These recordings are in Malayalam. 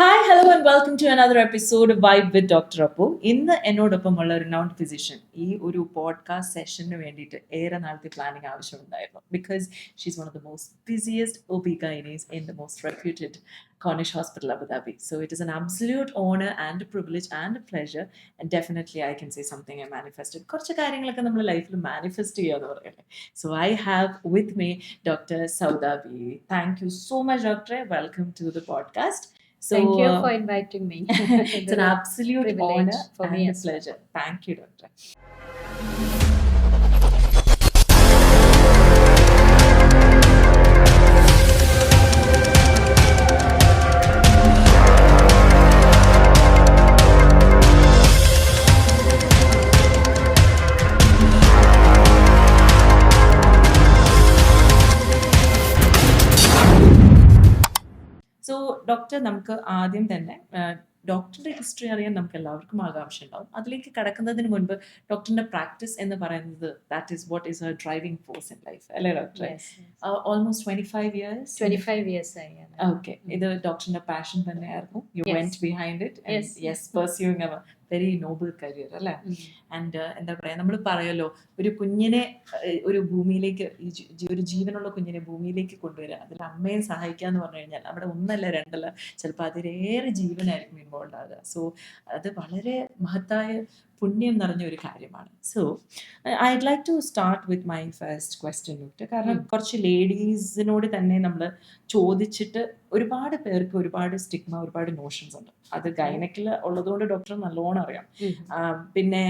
Hi hello and welcome to another episode vibe with doctor Appu. ഇന്ന് എന്നോടൊപ്പമുള്ള ഒരു നോൺ ഫിസിഷ്യൻ ഈ ഒരു പോഡ്കാസ്റ്റ് സെഷന് വേണ്ടിയിട്ട് ഏറെ നാളത്തെ പ്ലാനിങ് ആവശ്യമുണ്ടായിരുന്നു. Because she's one of the most busiest OB-GYNs in the most reputed Cornish Hospital, Abu Dhabi. So it is an absolute honor and a privilege and a pleasure. And definitely I can say something I manifested. കുറച്ച് കാര്യങ്ങളൊക്കെ നമ്മൾ ലൈഫിൽ മാനിഫെസ്റ്റ് ചെയ്യുക എന്ന് പറയല്ലേ. So I have with me Dr. Sauda B. Thank you so much, Doctor. Welcome to the podcast. So, Thank you for inviting me. It's an absolute privilege honor for and me a as well. pleasure. Thank you, Doctor. So doctor, നമുക്ക് ആദ്യം തന്നെ ഡോക്ടറുടെ ഹിസ്റ്ററി അറിയാൻ നമുക്ക് എല്ലാവർക്കും ആകാംക്ഷ ഉണ്ടാവും. അതിലേക്ക് കടക്കുന്നതിന് മുൻപ് ഡോക്ടറിന്റെ പ്രാക്ടീസ് എന്ന് പറയുന്നത് that is what is her driving force in life, അല്ലേ ഡോക്ടർ? Almost 25 years. 25 years ആയി. ഓക്കെ, ഇത് ഡോക്ടറിന്റെ പാഷൻ തന്നെയായിരുന്നു. You Yes. Went behind it. Yes. Yes, pursuing a very noble career, അല്ലേ? ആൻഡ് എന്താ പറയാ, നമ്മൾ പറയല്ലോ, ഒരു കുഞ്ഞിനെ ഒരു ഭൂമിയിലേക്ക് ഒരു ജീവനുള്ള കുഞ്ഞിനെ ഭൂമിയിലേക്ക് കൊണ്ടുവരിക, അതിൽ അമ്മയെ സഹായിക്കുക എന്ന് പറഞ്ഞു കഴിഞ്ഞാൽ അവിടെ ഒന്നല്ല രണ്ടല്ല, ചിലപ്പോൾ അതിലേറെ ജീവനായിരിക്കും ഇൻവോൾവ് ആകുക. സോ അത് വളരെ മഹത്തായ പുണ്യം നിറഞ്ഞ ഒരു കാര്യമാണ്. So I'd like to start with my first question doctor. കാരണം കുറച്ച് ലേഡീസിനോട് തന്നെ നമ്മൾ ചോദിച്ചിട്ട് ഒരുപാട് പേർക്ക് ഒരുപാട് സ്റ്റിഗ്മ, ഒരുപാട് നോഷൻസ് ഉണ്ട്. അത് ഗൈനക്കിൽ ഉള്ളതുകൊണ്ട് ഡോക്ടർ നല്ലോണം അറിയാം. പിന്നെ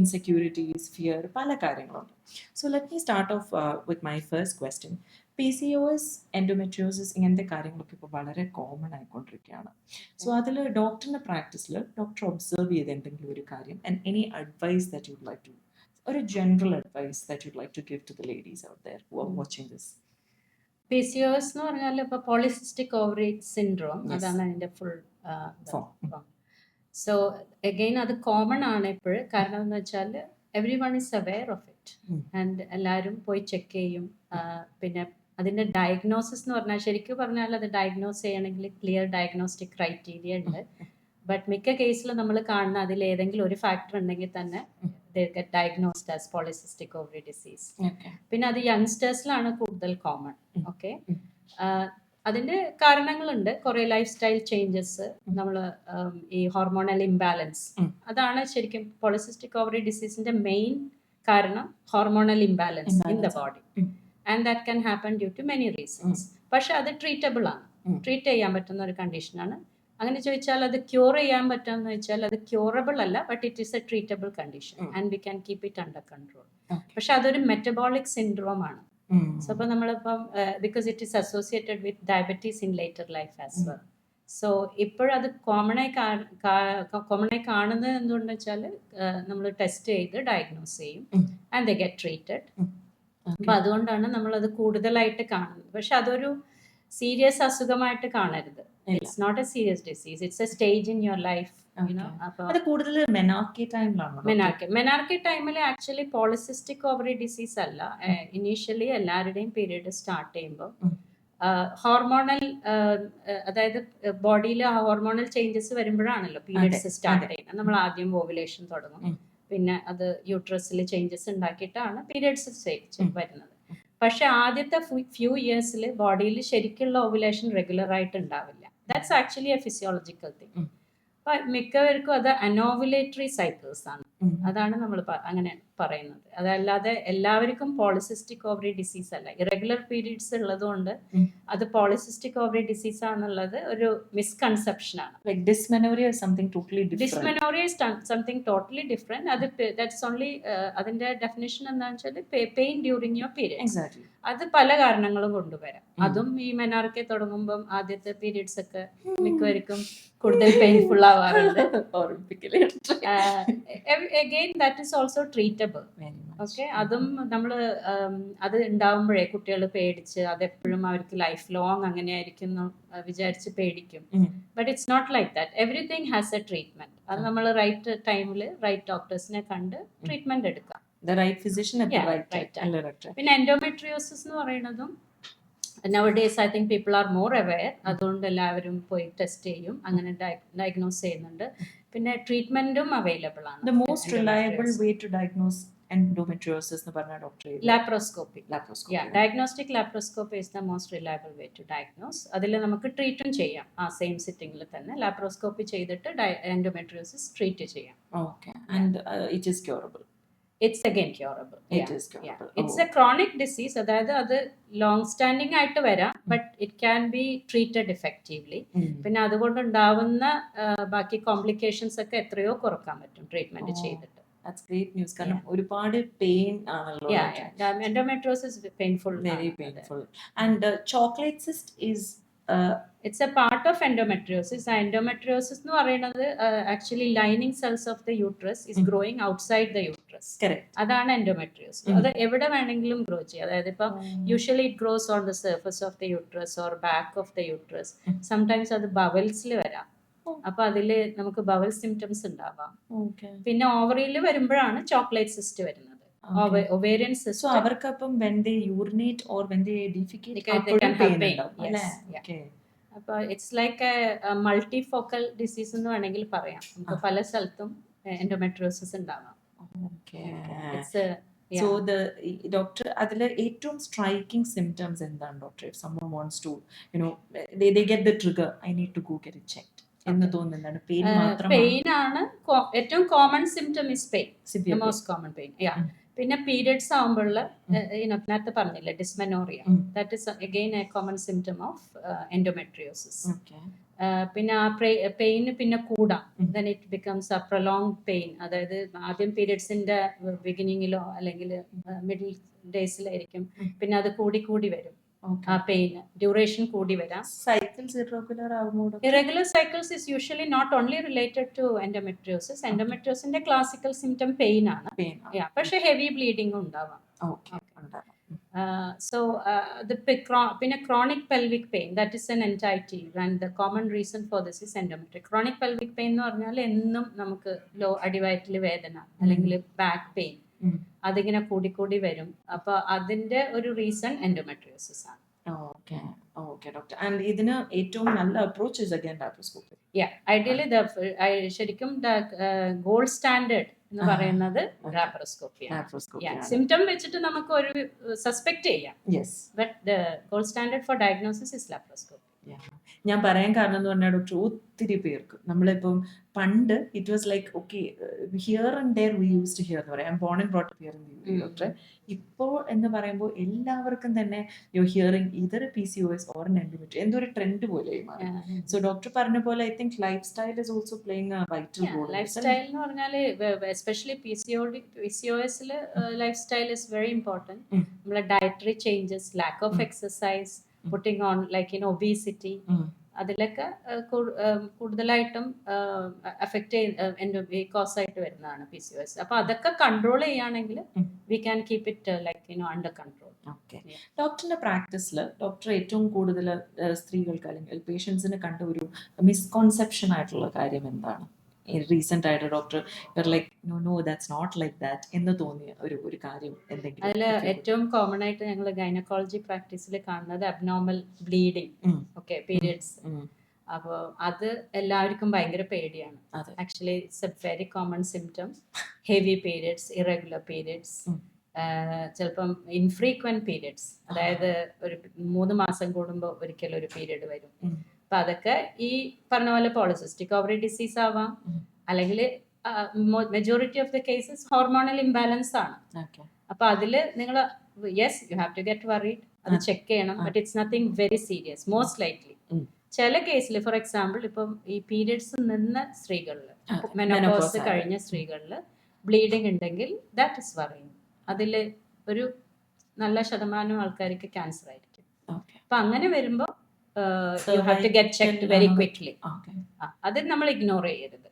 ഇൻസെക്യൂരിറ്റീസ്, ഫിയർ, പല കാര്യങ്ങളുണ്ട്. So let me start off with my first question. PCOS, endometriosis, ഇങ്ങനത്തെ കാര്യങ്ങളൊക്കെ ഇപ്പോൾ വളരെ കോമൺ ആയിക്കൊണ്ടിരിക്കുകയാണ്. സോ അതിൽ ഡോക്ടറിൻ്റെ പ്രാക്ടീസിൽ ഡോക്ടർ ഒബ്സർവ് ചെയ്ത എന്തെങ്കിലും ഒരു കാര്യം, and any advice that you'd like to, ഒരു general advice that you'd like to give to the ladies out there who are watching this. PCOS എന്ന് പറഞ്ഞാൽ ഇപ്പൊ പോളിസിസ്റ്റിക് ഓവറി സിൻഡ്രോം, Yes. അതാണ് അതിന്റെ ഫുൾ Form. സോ അഗെയിൻ അത് കോമൺ ആണ് ഇപ്പോഴും. കാരണം എന്ന് വെച്ചാൽ every one is aware of it and എല്ലാവരും പോയി ചെക്ക് ചെയ്യും. പിന്നെ അതിന്റെ ഡയഗ്നോസിസ് എന്ന് പറഞ്ഞാൽ, ശരിക്കും പറഞ്ഞാൽ അത് ഡയഗ്നോസ് ചെയ്യണമെങ്കിൽ ക്ലിയർ ഡയഗ്നോസ്റ്റിക് ക്രൈറ്റീരിയ ഉണ്ട്. ബട്ട് മിക്ക കേസിലും നമ്മൾ കാണുന്ന അതിൽ ഏതെങ്കിലും ഒരു ഫാക്ടർ ഉണ്ടെങ്കിൽ തന്നെ diagnosed as polycystic ovary disease. പിന്നെ അത് യങ്സ്റ്റേഴ്സിലാണ് കൂടുതൽ കോമൺ. ഓക്കെ, അതിന്റെ കാരണങ്ങളുണ്ട്, കുറെ ലൈഫ് സ്റ്റൈൽ ചേഞ്ചസ്, നമ്മൾ ഈ ഹോർമോണൽ ഇംബാലൻസ്, അതാണ് ശരിക്കും പോളിസിസ്റ്റിക് ഓവറി ഡിസീസിന്റെ മെയിൻ കാരണം, hormonal imbalance in the body. And that can happen due to many reasons. പക്ഷെ അത് ട്രീറ്റബിൾ ആണ്, ട്രീറ്റ് ചെയ്യാൻ പറ്റുന്ന ഒരു കണ്ടീഷനാണ്. അങ്ങനെ ചോദിച്ചാൽ അത് ക്യൂർ ചെയ്യാൻ പറ്റുമെന്ന് വെച്ചാൽ അത് ക്യൂറബിൾ അല്ല, but it is A treatable condition and we can keep it under control. പക്ഷെ അതൊരു മെറ്റബോളിക് സിൻഡ്രോം ആണ്. സോ അപ്പോൾ നമ്മളിപ്പം because it is associated with diabetes in later life as well. So ഇപ്പോഴത് കോമണായി കാണുന്നത് എന്തുകൊണ്ടെന്ന് വെച്ചാൽ നമ്മൾ ടെസ്റ്റ് ചെയ്ത് ഡയഗ്നോസ് ചെയ്യും ആൻഡ് ദേ ഗെറ്റ് ട്രീറ്റഡ്. അപ്പൊ അതുകൊണ്ടാണ് നമ്മളത് കൂടുതലായിട്ട് കാണുന്നത്. പക്ഷെ അതൊരു സീരിയസ് അസുഖമായിട്ട് കാണരുത്. It's not a serious disease, it's a stage in your life. Menarche ടൈമിൽ ആക്ച്വലി പോളിസിസ്റ്റിക് ഓവറി ഡിസീസ് അല്ല. ഇനീഷ്യലി എല്ലാവരുടെയും പീരീഡ് സ്റ്റാർട്ട് ചെയ്യുമ്പോൾ ഹോർമോണൽ, അതായത് ബോഡിയിൽ ഹോർമോണൽ ചേഞ്ചസ് വരുമ്പോഴാണല്ലോ പീരീഡ്സ് സ്റ്റാർട്ട് ചെയ്യുന്നത്. നമ്മൾ ആദ്യം ഓവുലേഷൻ തുടങ്ങും, പിന്നെ അത് യൂട്രസിൽ ചേഞ്ചസ് ഉണ്ടാക്കിയിട്ടാണ് പീരിയഡ്സ് വരുന്നത്. പക്ഷെ ആദ്യത്തെ ഫ്യൂ ഇയേഴ്സിൽ ബോഡിയിൽ ശരിക്കുള്ള ഓവുലേഷൻ റെഗുലർ ആയിട്ട് ഉണ്ടാവില്ല. That's actually A physiological thing. അപ്പൊ മിക്കവർക്കും അത് അനോവുലേറ്ററി സൈക്കിൾസ് ആണ്, അതാണ് നമ്മൾ അങ്ങനെ പറയുന്നത്. അതല്ലാതെ എല്ലാവർക്കും പോളിസിസ്റ്റിക് ഓവറി ഡിസീസ് അല്ല. ഇറഗുലർ പീരീഡ്സ് ഉള്ളതുകൊണ്ട് അത് പോളിസിസ്റ്റിക് ഓവറി ഡിസീസ് ആണെന്നുള്ളത് ഒരു മിസ്കൺസെപ്ഷൻ ആണ്. Dysmenorrhoea is something totally different. Dysmenorrhea is something totally different. That's only അതിന്റെ ഡെഫിനിഷൻ എന്താണെന്ന് വെച്ചാൽ pain during your period. Exactly. അത് പല കാരണങ്ങളും കൊണ്ടുവരാം. അതും ഈ മെനാർക്കെ തുടങ്ങുമ്പോൾ ആദ്യത്തെ പീരിയഡ്സ് ഒക്കെ മിക്കവർക്കും കൂടുതൽ പെയിൻഫുൾ ആവാറുണ്ട്. Again, that is also treatable. Okay, അതും നമ്മൾ അത് ഉണ്ടാവുമ്പോഴേ കുട്ടികൾ പേടിച്ച് അതെപ്പോഴും അവർക്ക് ലൈഫ് ലോങ് അങ്ങനെ ആയിരിക്കും വിചാരിച്ച് പേടിക്കും. But it's not like that. Everything has a treatment. അത് നമ്മൾ റൈറ്റ് ടൈമിൽ റൈറ്റ് ഡോക്ടേഴ്സിനെ കണ്ട് ട്രീറ്റ്മെന്റ് എടുക്കാം. The right physician at the right time. പിന്നെ എൻഡോമെട്രിയോസിസ് എന്ന് പറയുന്നതും nowadays I think people are more aware. അതുകൊണ്ട് എല്ലാവരും പോയി ടെസ്റ്റ് ചെയ്യും, അങ്ങനെ ഡയഗ്നോസ് ചെയ്യുന്നുണ്ട്. പിന്നെ ട്രീറ്റ്മെന്റും അവൈലബിൾ ആണ്. The most reliable way to diagnose endometriosis എന്ന് പറഞ്ഞ doctor laparoscopy. Laparoscopy. Diagnostic laparoscopy is the most reliable way to diagnose. അതിൽ നമുക്ക് ട്രീറ്റും ചെയ്യാം, ആ സെയിം സിറ്റിംഗിൽ തന്നെ ലാപ്രോസ്കോപ്പി ചെയ്തിട്ട് എൻഡോമെട്രിയോസിസ് ട്രീറ്റ് ചെയ്യാം. Okay, and it is curable. It's again curable. It is curable. It's a chronic disease. അതായത് അത് ലോങ് സ്റ്റാൻഡിങ് ആയിട്ട് വരാം, but it can be treated effectively. പിന്നെ അതുകൊണ്ടുണ്ടാവുന്ന ബാക്കി കോംപ്ലിക്കേഷൻസ് ഒക്കെ എത്രയോ കുറക്കാൻ പറ്റും ട്രീറ്റ്മെന്റ് ചെയ്തിട്ട്. That's great news. കാരണം ഒരുപാട് പെയിൻ ആണല്ലോ. Endometriosis is painful. Very painful. And chocolate cyst is it's a part of endometriosis. Endometriosis എന്ന് പറയുന്നത് actually lining cells of the uterus is growing outside the uterus. അതാണ് endometriosis. അത് എവിടെ വേണമെങ്കിലും ഗ്രോ ചെയ്യും. അതായത് ഇപ്പൊ usually it gross on the surface of the uterus or back of the uterus. Sometimes അത് ബവൽസിൽ വരാം. അപ്പൊ അതില് നമുക്ക് ബവൽ സിംറ്റംസ് ഉണ്ടാവാം. പിന്നെ ഓവറിയിൽ വരുമ്പോഴാണ് ചോക്ലേറ്റ് സിസ്റ്റ് വരുന്നത്. Ovarian cyst. So അവർക്കപ്പം when they urinate or when they defecate they can have pain. Yes. Okay. അപ്പൊ it's like A multifocal disease എന്ന് വേണമെങ്കിൽ പറയാം. നമുക്ക് പല സ്ഥലത്തും എൻഡോമെട്രിയോസിസ് ഉണ്ടാവാം. Okay. So the doctor അതിലെ ഏറ്റവും സ്ട്രൈക്കിംഗ് സിംപ്റ്റംസ് എന്താണ് doctor? If someone wants to, they get the trigger, I need to go get it checked എന്ന് തോന്നുന്നതാണ്. പെയിൻ മാത്രമാണ്. പെയിൻ ആണ് ഏറ്റവും common symptom. Is pain, the most common pain. പിന്നെ പീരിയഡ്സ് ആവുമ്പോഴുള്ള നേരത്തെ പറഞ്ഞില്ലേ dysmenorrhoea, that is again a common symptom of endometriosis. പിന്നെ ആ പെയിൻ പിന്നെ കൂടാം. Then it becomes a prolonged pain. അതായത് ആദ്യം പീരിയഡ്സിന്റെ ബിഗിനിങ്ങിലോ അല്ലെങ്കിൽ മിഡിൽ ഡേയ്സിലായിരിക്കും, പിന്നെ അത് കൂടി കൂടി വരും. ആ പെയിൻ ഡ്യൂറേഷൻ കൂടി വരാം. Cycles irregular cycles is usually not only related to endometriosis. എൻഡോമെട്രിയോസിന്റെ ക്ലാസിക്കൽ സിംറ്റം പെയിൻ ആണ്, പക്ഷെ ഹെവി ബ്ലീഡിംഗ് ഉണ്ടാവാം. സോ പിന്നെ chronic pelvic pain, that is an entity and the common reason for this is endometriosis. Chronic pelvic pain എന്ന് പറഞ്ഞാൽ എന്നും നമുക്ക് അടിവയറ്റിൽ വേദന അല്ലെങ്കിൽ ബാക്ക് പെയിൻ, അതിങ്ങനെ കൂടിക്കൂടി വരും. അപ്പൊ അതിന്റെ ഒരു റീസൺ എൻഡോമെട്രിയോസിസ് ആണ്. Okay, doctor. And ഇതിന് ഏറ്റവും നല്ല approach is again laparoscopy. Ideally ശരിക്കും ഗോൾഡ് സ്റ്റാൻഡേർഡ് എന്ന് പറയുന്നത് ലാപ്രോസ്കോപ്പിയാണ്. സിംറ്റം വെച്ചിട്ട് നമുക്ക് ഒരു സസ്പെക്ട് ചെയ്യാം, but the gold standard for diagnosis is laparoscopy. ഞാൻ പറയാൻ കാരണം എന്ന് പറഞ്ഞാൽ ഡോക്ടർ ഒത്തിരി പേർക്ക് നമ്മളിപ്പം പണ്ട് it was like okay here and there we use to here എന്ന് പറയാം, born and brought up here in the doctor. ഇപ്പോൾ എന്ന് പറയുമ്പോൾ എല്ലാവർക്കും തന്നെ you hearing either PCOS or endometri എന്തോ ഒരു ട്രെൻഡ് പോലെ മാറി. സോ ഡോക്ടർ പറഞ്ഞ പോലെ I think life style is also playing a vital role. Life style എന്ന് പറഞ്ഞാൽ especially PCOS life style is very important. നമ്മളെ dietary changes, lack of exercise, putting on like obesity, അതിലൊക്കെ കൂടുതലായിട്ടും അഫക്റ്റ് കോസ് ആയിട്ട് വരുന്നതാണ് PCOS. അപ്പൊ അതൊക്കെ കൺട്രോൾ ചെയ്യുകയാണെങ്കിൽ we can keep it like under control. ഡോക്ടറിന്റെ പ്രാക്ടീസിൽ ഡോക്ടർ ഏറ്റവും കൂടുതൽ സ്ത്രീകൾക്ക് അല്ലെങ്കിൽ പേഷ്യൻസിന് കണ്ട ഒരു മിസ്കോൺസെപ്ഷൻ ആയിട്ടുള്ള കാര്യം എന്താണ്? റീസെന്റ് ആയിട്ട് doctor like no that's not like that എന്ന് തോന്നിയ ഒരു കാര്യം എന്തെങ്കിലും? അതിൽ ഏറ്റവും കോമൺ ആയിട്ട് ഞങ്ങൾ ഗൈനക്കോളജി പ്രാക്ടീസിൽ കാണുന്നത് അബ്നോർമൽ ബ്ലീഡിങ്, ഓക്കെ, പീരിയഡ്സ്. അപ്പോൾ അത് എല്ലാവർക്കും ഭയങ്കര പേടിയാണ്. Actually it's a very common symptom. Heavy periods, irregular periods, ചിലപ്പം ഇൻഫ്രീക്വന്റ് പീരിയഡ്സ്, അതായത് ഒരു 3 മാസം കൂടുമ്പോൾ ഒരിക്കലും ഒരു പീരിയഡ് വരും. അപ്പൊ അതൊക്കെ ഈ പറഞ്ഞ പോലെ പോളിസിസ്റ്റിക് ഓവറി ഡിസീസ് ആവാം, അല്ലെങ്കിൽ majority of the cases hormonal imbalance ആണ്. അപ്പൊ അതില് നിങ്ങൾ yes you have to get worried, അത് ചെക്ക് ചെയ്യണം, but it's nothing very serious most likely. ചില കേസിൽ ഫോർ എക്സാമ്പിൾ ഇപ്പം ഈ പീരിയഡ്സ് നിന്ന സ്ത്രീകളിൽ, മെനോപോസ് കഴിഞ്ഞ സ്ത്രീകളിൽ ബ്ലീഡിങ് ഉണ്ടെങ്കിൽ ദാറ്റ് ഇസ് വറിയിങ്. അതിൽ ഒരു നല്ല ശതമാനം ആൾക്കാർക്ക് ക്യാൻസർ ആയിരിക്കും. അപ്പൊ അങ്ങനെ വരുമ്പോൾ you have to get checked very quickly. അത് നമ്മൾ ഇഗ്നോർ ചെയ്യരുത്.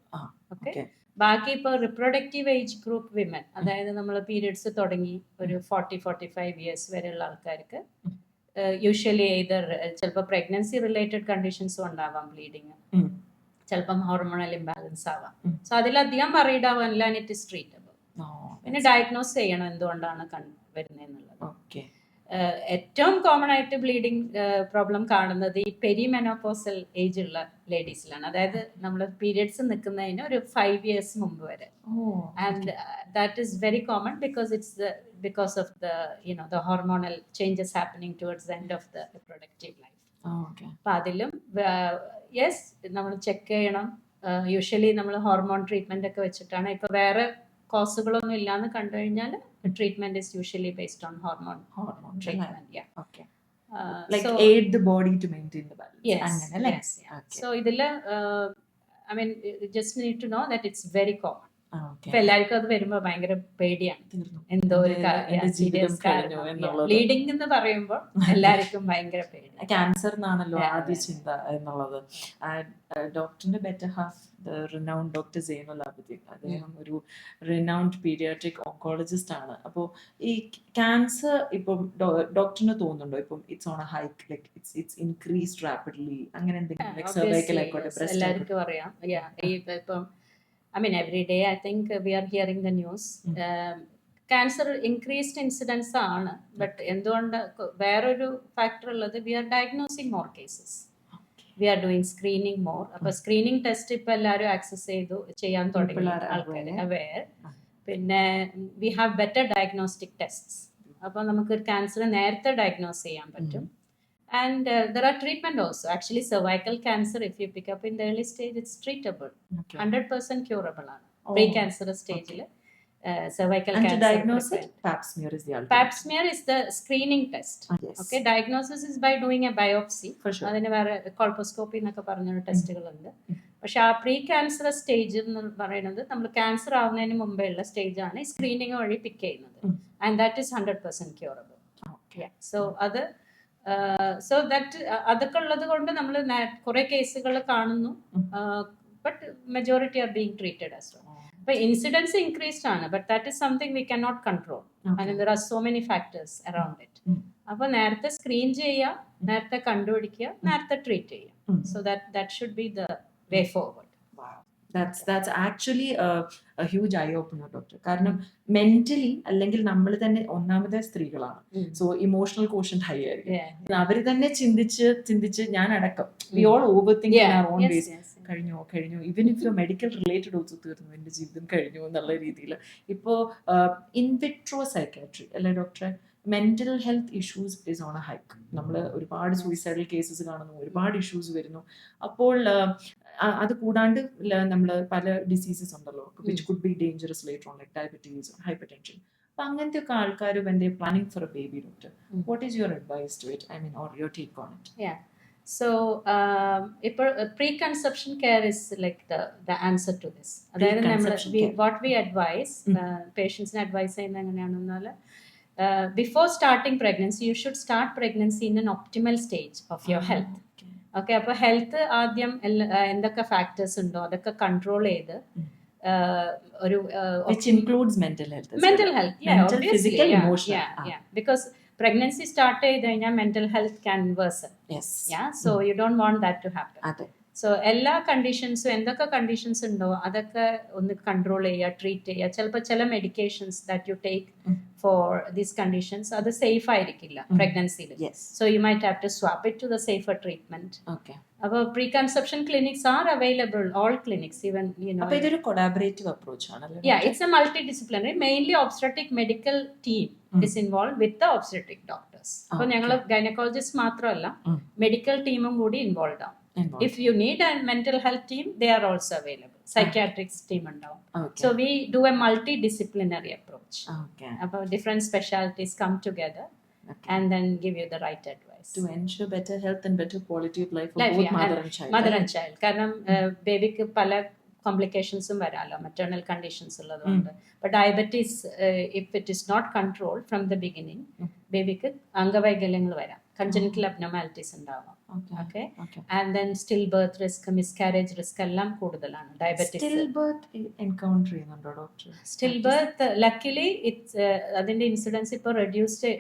ഓക്കെ, ബാക്കി ഇപ്പോൾ റിപ്രൊഡക്റ്റീവ് ഏജ് ഗ്രൂപ്പ് വിമൻ, അതായത് നമ്മൾ പീരിയഡ്സ് തുടങ്ങി ഒരു 40-45 ഇയേഴ്സ് വരെയുള്ള ആൾക്കാർക്ക് യൂഷ്വലി either ചിലപ്പോൾ പ്രഗ്നൻസി റിലേറ്റഡ് കണ്ടീഷൻസും ഉണ്ടാവാം, ബ്ലീഡിങ്, ചിലപ്പം ഹോർമോണൽ ഇംബാലൻസ് ആവാം. സോ അതിലധികം വറീഡ് ആവാനില്ല, ഇറ്റ് ഇസ് ട്രീറ്റബിൾ. പിന്നെ ഡയഗ്നോസ് ചെയ്യണം എന്തുകൊണ്ടാണ് വരുന്നതെന്നുള്ളത്. ഏറ്റവും കോമൺ ആയിട്ട് ബ്ലീഡിങ് പ്രോബ്ലം കാണുന്നത് ഈ പെരിമെനോപോസൽ ഏജ് ഉള്ള ലേഡീസിലാണ്. അതായത് നമ്മൾ പീരിയഡ്സ് നിൽക്കുന്നതിന് ഒരു 5 years മുമ്പ് വരെ. And that is very common because of the hormonal changes happening towards the end of the reproductive life. അപ്പൊ അതിലും യെസ് നമ്മൾ ചെക്ക് ചെയ്യണം. യൂഷ്വലി നമ്മൾ ഹോർമോൺ ട്രീറ്റ്മെന്റ് ഒക്കെ വെച്ചിട്ടാണ്. ഇപ്പൊ വേറെ കോസുകളൊന്നും ഇല്ലാന്ന് കണ്ടു കഴിഞ്ഞാൽ treatment is usually based on hormone treatment. Like aid the body to maintain the balance. Yes. So ഇതില് I mean just need to know that it's very common. ഇപ്പൊ എല്ലാവർക്കും അത് വരുമ്പോ ഭയങ്കര പേടിയാണ്. എന്തോ ഒരു ബ്ലീഡിംഗ് എന്ന് പറയുമ്പോൾ എല്ലാവർക്കും ഭയങ്കര പേടി. ക്യാൻസർ എന്നാണല്ലോ ആദ്യ ചിന്ത എന്നുള്ളത്. ഡോക്ടറിന്റെ better half renowned doctor Zainul Abideen, അദ്ദേഹം ഒരു റിനൗണ്ട് പീഡിയാട്രിക് ഓങ്കോളജിസ്റ്റ് ആണ്. അപ്പോൾ ഈ ക്യാൻസർ ഇപ്പം ഡോക്ടറിന് തോന്നുന്നുണ്ടോ ഇപ്പം it's on A hike, like it's increased rapidly, അങ്ങനെ എന്തെങ്കിലും ലൈക് സർവൈക്കൽ ആയിക്കോട്ടെ ബ്രസ്റ്റ് എല്ലാവർക്കും അറിയാം. ഇപ്പം I mean every day I think we are hearing the news. Cancer increased incidence ആണ്. ബട്ട് എന്തുകൊണ്ട് വേറൊരു ഫാക്ടർ ഉള്ളത്, we are diagnosing more cases. We are doing screening more. അപ്പോൾ സ്ക്രീനിങ് ടെസ്റ്റ് ഇപ്പൊ എല്ലാവരും ആക്സസ് ചെയ്യാൻ തുടങ്ങി ആൾക്കാർ അവെയർ. പിന്നെ we have better diagnostic tests. അപ്പോൾ നമുക്ക് ക്യാൻസർ നേരത്തെ ഡയഗ്നോസ് ചെയ്യാൻ പറ്റും. And there are treatment also. Actually, cervical cancer, if you pick up in the early stage, it's treatable. 100% curable. Pre-cancerous stage. Cervical and cancer. To diagnose it, pap smear is the ultimate. Pap smear is the screening test. Yes. Okay, diagnosis is by doing a biopsy. For sure. അതിന് വേറെ കോൾപോസ്കോപ്പി എന്നൊക്കെ പറഞ്ഞ ടെസ്റ്റുകളുണ്ട്. പക്ഷെ ആ പ്രീ ക്യാൻസറസ് സ്റ്റേജ് എന്ന് പറയുന്നത് നമ്മൾ ക്യാൻസർ ആവുന്നതിന് മുമ്പേ ഉള്ള സ്റ്റേജ് ആണ് സ്ക്രീനിങ് വഴി പിക്ക് ചെയ്യുന്നത്. And that is 100% curable. So അത് സോ ദാറ്റ് അതൊക്കെ ഉള്ളത് കൊണ്ട് നമ്മൾ കുറെ കേസുകൾ കാണുന്നു. But majority are being treated as well. അപ്പൊ ഇൻസിഡൻസ് ഇൻക്രീസ്ഡ് ആണ്, but that is something we can not control. And there are so many factors around it. അപ്പൊ നേരത്തെ സ്ക്രീൻ ചെയ്യുക, നേരത്തെ കണ്ടുപിടിക്കുക, നേരത്തെ ട്രീറ്റ് ചെയ്യുക. So that should be the way forward. That's actually a huge eye opener, doctor. കാരണം മെന്റലി അല്ലെങ്കിൽ നമ്മൾ തന്നെ ഒന്നാമത്തെ സ്ത്രീകളാണ്. സോ ഇമോഷണൽ കോഷ്യന്റ് ഹൈ ആയിരിക്കും. അവര് തന്നെ ചിന്തിച്ച് ഞാൻ അടക്കം we all over think in our own ways. കഴിഞ്ഞു even if you medical related also തീർന്നു, എന്റെ ജീവിതം കഴിഞ്ഞു എന്നുള്ള രീതിയിൽ. ഇപ്പോൾ ഇൻവിട്രോ സൈക്കാട്രി അല്ലെ ഡോക്ടറെ, mental health issues is on A hike. നമ്മൾ ഒരുപാട് സൂയിസൈഡൽ കേസസ് കാണുന്നു, ഒരുപാട് ഇഷ്യൂസ് വരുന്നു. അപ്പോൾ അത് കൂടാണ്ട് നമ്മൾ പല ഡിസീസസ് ഉണ്ടല്ലോ which could be dangerous later on, like diabetes, hyper tension. അപ്പൊ അങ്ങനത്തെ ഒക്കെ ആൾക്കാർ when they planning for a baby, doctor what is your advice to it? I mean or your take on it? So pre-conception care is like the answer to this. അതായത് നമ്മൾ what we advise patients നെ advise ചെയ്യുന്നത് എങ്ങനെയാണെന്നാൽ before starting pregnancy you should start pregnancy in an optimal stage of your health. Okay, അപ്പോൾ ഹെൽത്ത് ആദ്യം എന്തൊക്കെ ഫാക്ടേഴ്സ് ഉണ്ടോ അതൊക്കെ കൺട്രോൾ ചെയ്ത് ഒരു mental health because pregnancy start ചെയ്ത് കഴിഞ്ഞാൽ mental health can worsen. So you don't want that to happen. So എല്ലാ കണ്ടീഷൻസും എന്തൊക്കെ കണ്ടീഷൻസ് ഉണ്ടോ അതൊക്കെ ഒന്ന് കൺട്രോൾ ചെയ്യുക, ട്രീറ്റ് ചെയ്യുക. ചിലപ്പോൾ ചില medications that you take for these conditions അത് സേഫ് ആയിരിക്കില്ല പ്രഗ്നൻസിയിൽ. So you might have to swap it to the safer treatment. അപ്പോൾ pre conception clinics are available, all clinics, even ഇതൊരു കൊളാബറേറ്റീവ് അപ്രോച്ച് ആണല്ലേ? It's a multidisciplinary, mainly obstetric medical team is involved with the obstetric doctors. അപ്പോൾ ഞങ്ങൾ ഗൈനക്കോളജിസ്റ്റ് മാത്രമല്ല മെഡിക്കൽ ടീമും കൂടി ഇൻവോൾവ് ആവും. If you need a mental health team, they are also available. Psychiatrics team ഉണ്ടാവും. So we do a multidisciplinary approach. About different specialties come together and then give you the right advice to ensure better health and better quality of life for both mother and child. കാരണം ബേബിക്ക് പല കോംപ്ലിക്കേഷൻസും വരാമല്ലോ, മെറ്റേണൽ കണ്ടീഷൻസ് ഉള്ളതുകൊണ്ട്. But diabetes if it is not control from the beginning ബേബിക്ക് അംഗവൈകല്യങ്ങൾ വരാം, congenital abnormalities ഉണ്ടാവാം. Okay. And then stillbirth risk, miscarriage risk എല്ലാം കൂടുതലാണ് ഡയബറ്റിസ്. stillbirth എൻകൗണ്ടർ ചെയ്യുന്നുണ്ടോ ഡോക്ടർ? stillbirth luckily it's അതിന്റെ ഇൻസിഡൻസ് ഇപ്പോൾ റെഡ്യൂസ്ഡ്,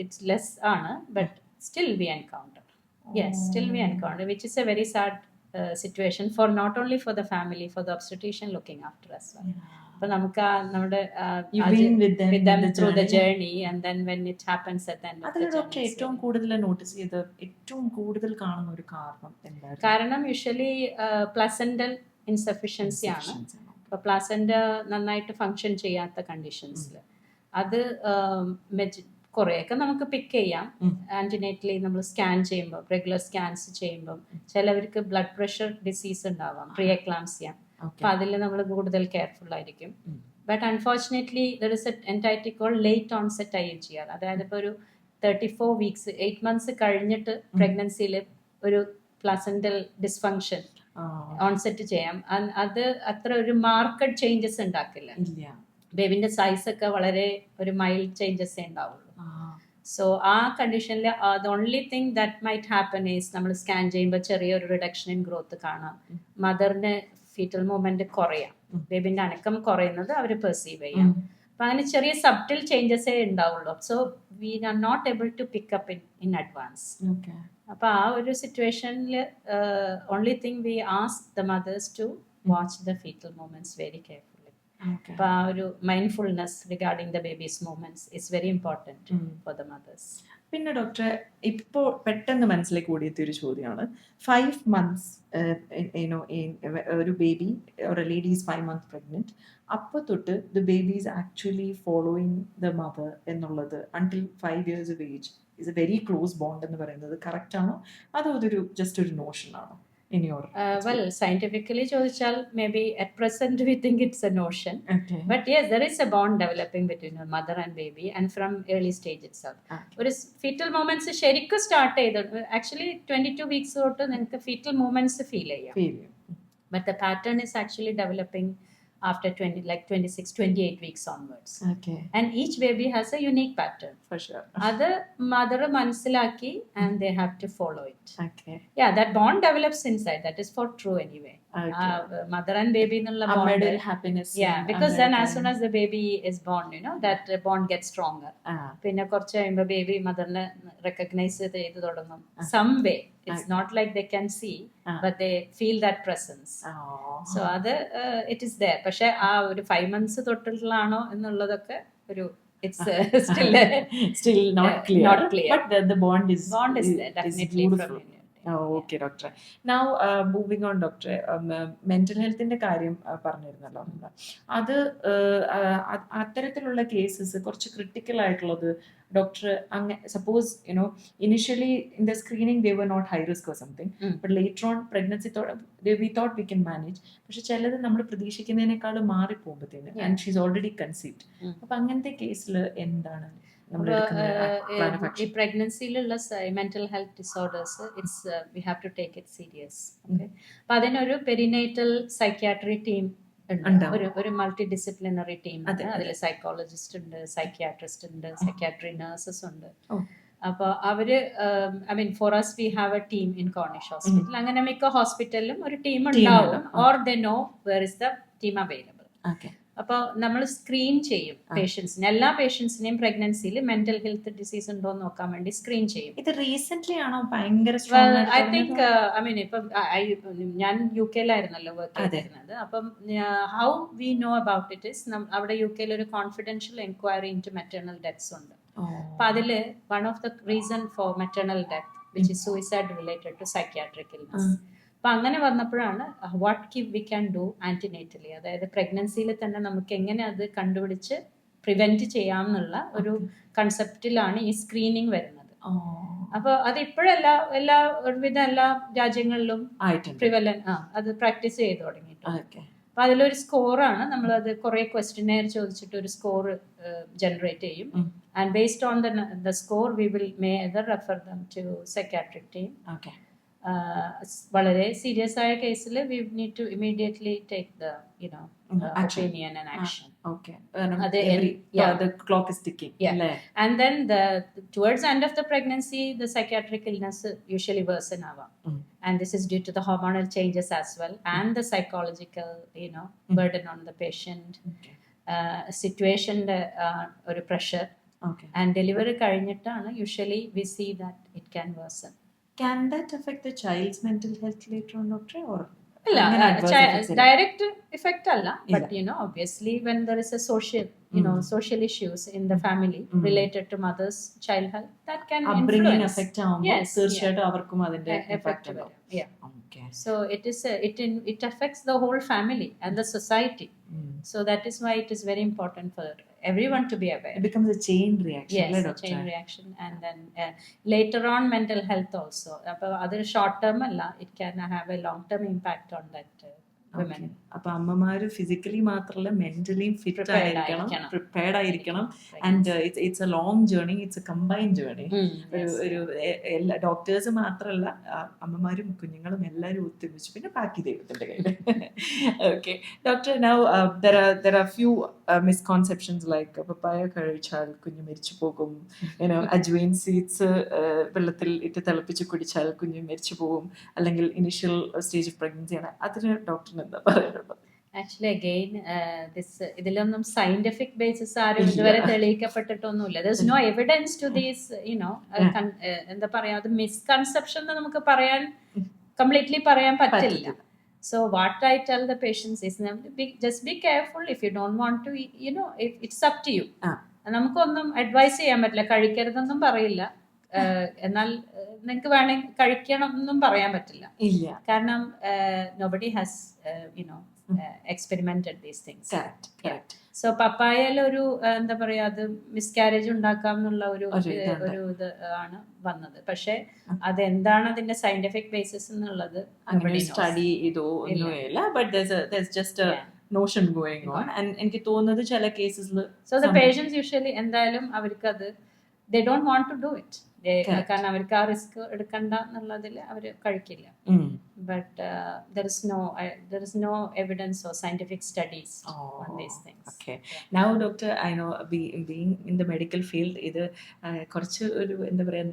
ഇറ്റ്സ് ലെസ് ആണ്, but still we encounter. Still we encounter, which is a very sad situation for not only for the family, for the obstetrician looking after as well. അപ്പൊ നമുക്ക് നമ്മുടെ You've been with them in the through the journey. journey, and then when it happens at the end of അതിൽ the ഡോക്ടർ journey. ഏറ്റവും കൂടുതൽ നോട്ടീസ് ചെയ്ത് ഏറ്റവും കൂടുതൽ കാണുന്ന ഒരു കാരണം എന്തായിരുന്നു? കാരണം യൂഷ്വലി പ്ലസന്റൽ ഇൻസഫിഷ്യൻസി ആണ്. ഇപ്പൊ പ്ലാസന്റ നന്നായിട്ട് ഫങ്ഷൻ ചെയ്യാത്ത കണ്ടീഷൻസിൽ അത് കുറേയൊക്കെ നമുക്ക് പിക്ക് ചെയ്യാം. ആന്റിനേറ്റലി നമ്മൾ സ്കാൻ ചെയ്യുമ്പോൾ, റെഗുലർ സ്കാൻസ് ചെയ്യുമ്പോൾ ചിലവർക്ക് ബ്ലഡ് പ്രഷർ ഡിസീസ് ഉണ്ടാവാം, പ്രീ എക്ലാംസിയ. അപ്പൊ അതിൽ നമ്മൾ കൂടുതൽ കെയർഫുൾ ആയിരിക്കും. But unfortunately there is a entity called late onset IUGR. അതായത് ഇപ്പോൾ ഒരു 34 വീക്സ് 8 months കഴിഞ്ഞിട്ട് പ്രഗ്നൻസിയിൽ ഒരു പ്ലാസന്റൽ ഡിസ്ഫങ്ഷൻ ഓൺസെറ്റ് ചെയ്യാം. അത് അത്ര ഒരു മാർക്കഡ് ചേഞ്ചസ് ഉണ്ടാക്കില്ല. ബേബിന്റെ സൈസ് ഒക്കെ വളരെ ഒരു മൈൽഡ് ചേഞ്ചസ് ഉണ്ടാവുള്ളൂ. സോ ആ കണ്ടീഷനിൽ the only thing that might happen is നമ്മൾ സ്കാൻ ചെയ്യുമ്പോൾ ചെറിയൊരു റിഡക്ഷൻ ഇൻ ഗ്രോത്ത് കാണാം. മദറിന് ഫീറ്റൽ മൂവ്മെന്റ് കുറയാം, ബേബിന്റെ അനക്കം കുറയുന്നത് അവർ പെർസീവ് ചെയ്യാം. അപ്പൊ അങ്ങനെ ചെറിയ സബ്റ്റിൽ ചേഞ്ചസേ ഉണ്ടാവുള്ളൂ. So we are not able to pick up in advance. അപ്പൊ ആ ഒരു സിറ്റുവേഷനിൽ only thing we ask the mothers to watch the fetal movements very carefully. അപ്പൊ ആ ഒരു mindfulness regarding the baby's movements is very important for the mothers. പിന്നെ ഡോക്ടറെ ഇപ്പോൾ പെട്ടെന്ന് മനസ്സിലേക്ക് ഓടിയെത്തിയ ഒരു ചോദ്യമാണ്, 5 months ഒരു ബേബി ഒരു ലേഡി ഈസ് 5 months pregnant, അപ്പോൾ തൊട്ട് the baby is actually following the mother എന്നുള്ളത് until 5 years of age is a very close bond എന്ന് പറയുന്നത് കറക്റ്റ് ആണോ, അതോ അതൊരു ജസ്റ്റ് ഒരു നോഷൻ ആണോ? Well, scientifically ചോദിച്ചാൽ maybe at present we think it's a notion. But yes, there is a bond developing between a mother and baby, and from early stage itself. ഒരു fetal moments ശരിക്കും സ്റ്റാർട്ട് ചെയ്തത് ആക്ച്വലി 22 weeks തൊട്ട് നിങ്ങൾക്ക് fetal moments ഫീൽ ചെയ്യാം. But the pattern is actually developing after 26-28 weeks onwards. And each baby has a unique pattern. For sure. അത് mother മനസ്സിലാക്കി and they have to follow it. Yeah, that bond develops inside. That is for true anyway. Mother and baby എന്നുള്ള bond. Happiness. Yeah, because then as soon as the baby is born, that bond gets stronger. പിന്നെ കുറച്ച് കഴിയുമ്പോൾ baby മദറിനെ recognize ചെയ്ത് തുടങ്ങും. Some way. It's not like they can see, but they feel that presence. So അത് it is there. പക്ഷെ ആ ഒരു 5 months തൊട്ടുള്ളതാണോ എന്നുള്ളതൊക്കെ ഒരു it's still not clear. But the bond is there definitely from you. Okay ഡോക്ടറെ. നൗ മൂവിങ് ഓൺ ഡോക്ടറെ, മെന്റൽ ഹെൽത്തിന്റെ കാര്യം പറഞ്ഞിരുന്നല്ലോ. അത് അത്തരത്തിലുള്ള കേസസ് കുറച്ച് ക്രിട്ടിക്കൽ ആയിട്ടുള്ളത് doctor suppose initially in the screening they were not high risk or something, but later on pregnancy we thought we can manage. പക്ഷെ ചിലത് നമ്മൾ പ്രതീക്ഷിക്കുന്നതിനേക്കാൾ മാറിപ്പോകുമ്പോഴത്തേന് ആൻഡ് ഷീസ് ഓൾറെഡി കൺസീവ്ഡ്. അപ്പൊ അങ്ങനത്തെ കേസിൽ എന്താണ് ഈ പ്രഗ്നൻസിയിലുള്ള mental health disorders it's we have to take it serious. Okay, അപ്പൊ അതിനൊരു പെരിനേറ്റൽ സൈക്യാട്രി ടീം ഉണ്ട്, ഒരു മൾട്ടി ഡിസിപ്ലിനറി ടീം. അതിൽ സൈക്കോളജിസ്റ്റ് ഉണ്ട്, സൈക്യാട്രിസ്റ്റ് ഉണ്ട്, സൈക്യാട്രി നഴ്സസ് ഉണ്ട്. അപ്പോൾ അവര് for us we have a team in Cornish hospital. അങ്ങനെ മിക്ക ഹോസ്പിറ്റലിലും ഒരു ടീം ഉണ്ടാവും, or they know where is the team available. അപ്പോൾ നമ്മൾ സ്ക്രീൻ ചെയ്യും പേഷ്യൻസിനെ, എല്ലാ പേഷ്യൻസിനെയും പ്രഗ്നൻസിയിൽ മെന്റൽ ഹെൽത്ത് ഡിസീസ് ഉണ്ടോ എന്ന് നോക്കാൻ വേണ്ടി സ്ക്രീൻ ചെയ്യും. ഇത് റീസെന്റ് ആണോ ഭയങ്കര? ഐ തിങ്ക് ഇപ്പം ഞാൻ UK-ലായിരുന്നല്ലോ വർക്ക് ചെയ്തിരുന്നത്. അപ്പം how we know about it is, അവിടെ UK-ൽ ഒരു confidential enquiry in to maternal deaths ഉണ്ട്. അപ്പൊ അതില് one of the reason for maternal death which is suicide related to psychiatric illness. അപ്പൊ അങ്ങനെ വന്നപ്പോഴാണ് what we can do antenatally, അതായത് പ്രഗ്നൻസിയിൽ തന്നെ നമുക്ക് എങ്ങനെ അത് കണ്ടുപിടിച്ച് പ്രിവെന്റ് ചെയ്യാം എന്നുള്ള ഒരു കൺസെപ്റ്റിലാണ് ഈ സ്ക്രീനിങ് വരുന്നത്. അപ്പൊ അത് ഇപ്പോഴല്ല ഒരുവിധ എല്ലാ രാജ്യങ്ങളിലും അത് പ്രാക്ടീസ് ചെയ്ത് തുടങ്ങിയിട്ടുണ്ട്. അപ്പൊ അതിലൊരു സ്കോറാണ്, നമ്മളത് കുറെ ക്വസ്റ്റ്യനെയർ ചോദിച്ചിട്ട് ഒരു സ്കോർ ജനറേറ്റ് ചെയ്യും. And based on the score we will may either refer them to psychiatric team. വളരെ സീരിയസ് ആയ കേസിൽ we need to immediately take the opinion and action. Okay. The clock is ticking. Yeah. And then towards the end of the pregnancy, the psychiatric illness usually worsen ava. And this is due to the hormonal changes as well, and the psychological burden on the patient. Situation or pressure. And delivery കഴിഞ്ഞിട്ടാണ് usually we see that it can worsen. Can that affect the child's mental health later on, doctor? Or ഇല്ല, അങ്ങനെ adverse effects ഇല്ല? ഡയറക്റ്റ് ഇഫക്റ്റ് അല്ല, ഇല്ല. But obviously when there is a social issues in the family related to mother's child health, that can upbringing influence. affect ആവുമ്പോൾ Yes, തീർച്ചയായിട്ടും അവർക്കും അതിന്റെ effect ഇമ്പാക്ട് വരും. ഉണ്ടാവും. Yeah. Okay. So it affects the whole family and the society. So that is why it is very important for everyone to be aware. It becomes a chain reaction, Yes, അല്ലേ a doctor? chain reaction, and then later on mental health also. Other short term alla, it can have a long term impact on that women. Okay. അപ്പൊ അമ്മമാര് ഫിസിക്കലി മാത്രമല്ല മെന്റലിയും ഫിറ്റ് Prepared ആയിരിക്കണം, ആയിരിക്കണം. പ്രിപ്പയർഡ് ആയിരിക്കണം. Right. And it's A long journey, it's A combined journey. ഒരു എല്ലാ ഡോക്ടേഴ്സ് മാത്രമല്ല, അമ്മമാരും കുഞ്ഞുങ്ങളും എല്ലാവരും ഒത്തൊരുമിച്ച്, പിന്നെ ബാക്കി ദൈവത്തിന്റെ കയ്യിൽ. Okay doctor, now there are few misconceptions like പപ്പായ കഴിച്ചാൽ കുഞ്ഞ് മരിച്ചു പോകും, അജ്വൈൻ സീഡ്സ് വെള്ളത്തിൽ ഇട്ട് തിളപ്പിച്ച് കുടിച്ചാൽ കുഞ്ഞ് മരിച്ചു പോകും, അല്ലെങ്കിൽ ഇനിഷ്യൽ സ്റ്റേജ് ഓഫ് പ്രഗ്നൻസി ആണ്. അതിന് ഡോക്ടറിന് എന്താ പറയാനുള്ളത്? ആക്ച്വലി അഗെയിൻ ഇതിലൊന്നും സയന്റിഫിക് ബേസിസ് ആരും ഇതുവരെ തെളിയിക്കപ്പെട്ടിട്ടൊന്നുമില്ല. ദർസ് നോ എവിഡൻസ് ടു ദീസ് എന്താ പറയാ, അത് മിസ്കൺസെപ്ഷൻ എന്ന് നമുക്ക് പറയാൻ കംപ്ലീറ്റ്ലി പറയാൻ പറ്റില്ല. So what I tell the patients is just be careful. If you don't want to, it's up to you. നമുക്കൊന്നും അഡ്വൈസ് ചെയ്യാൻ പറ്റില്ല, കഴിക്കരുതെന്നും പറയില്ല, എന്നാൽ നിങ്ങൾക്ക് വേണമെങ്കിൽ കഴിക്കണം എന്നും പറയാൻ പറ്റില്ല. ഇല്ല, കാരണം nobody has experimented these things. Correct. So പപ്പായയിൽ ഒരു എന്താ പറയാ, അത് മിസ്കാരേജ് ഉണ്ടാക്കാം എന്നുള്ള ഒരു ഇത് ആണ് വന്നത്. പക്ഷെ അതെന്താണ് അതിന്റെ സയന്റിഫിക് ബേസിസ് എന്നുള്ളത് സ്റ്റഡി ചെയ്തോ ഒന്നുമില്ല. But there's just a notion going on. And എനിക്ക് തോന്നുന്നത് ചില കേസസിൽ സോ ദ പേഷ്യൻസ് യൂഷ്വലി എന്തായാലും അവർക്ക് അത് they don't want to do it. കാരണം അവർക്ക് ആ റിസ്ക് എടുക്കണ്ട എന്നുള്ളതിൽ അവർ കഴിക്കില്ല. But there is no evidence or scientific studies on these things. Okay. Now doctor, I know being in the medical field, ഇത് കുറച്ച് ഒരു എന്താ പറയാ,